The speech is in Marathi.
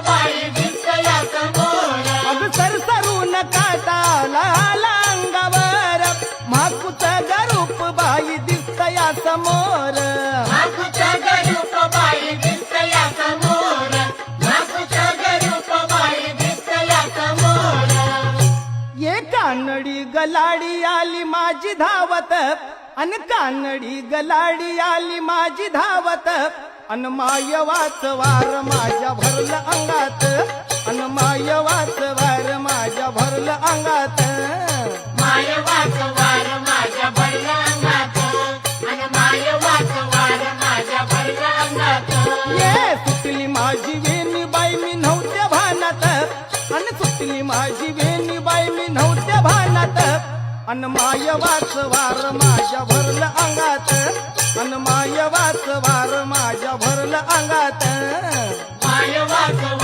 बाई दिसया समोर अग सरसरून काटाला आला अंगावर माकुच गरूप बाई दिसतया समोर मागुचा गरूप बाई दिसया समोर मागुचा गरूप बाई दिसया समोर ये कानडी गलाडी आली माझी धावत अन कानडी गलाडी आली माझी धावत अन मायवाच वार माझ्या भरलं अंगात अन मायवाच वार माझ्या भरलं अंगात माय वाचवार माझ्या भरल्या अंगात आणि माय वाचवार माझ्या भरल्या अंगात ये सुटली माझी वेणी बाई मी नव्हत्या भानात अन सुटली माझी वेणी बाई मी नव्हत्या भानात अन मायवाच वार माझ्या भरलं अंगात अन मायवाच वार माझ्या भरलं अंगात माय वाचवार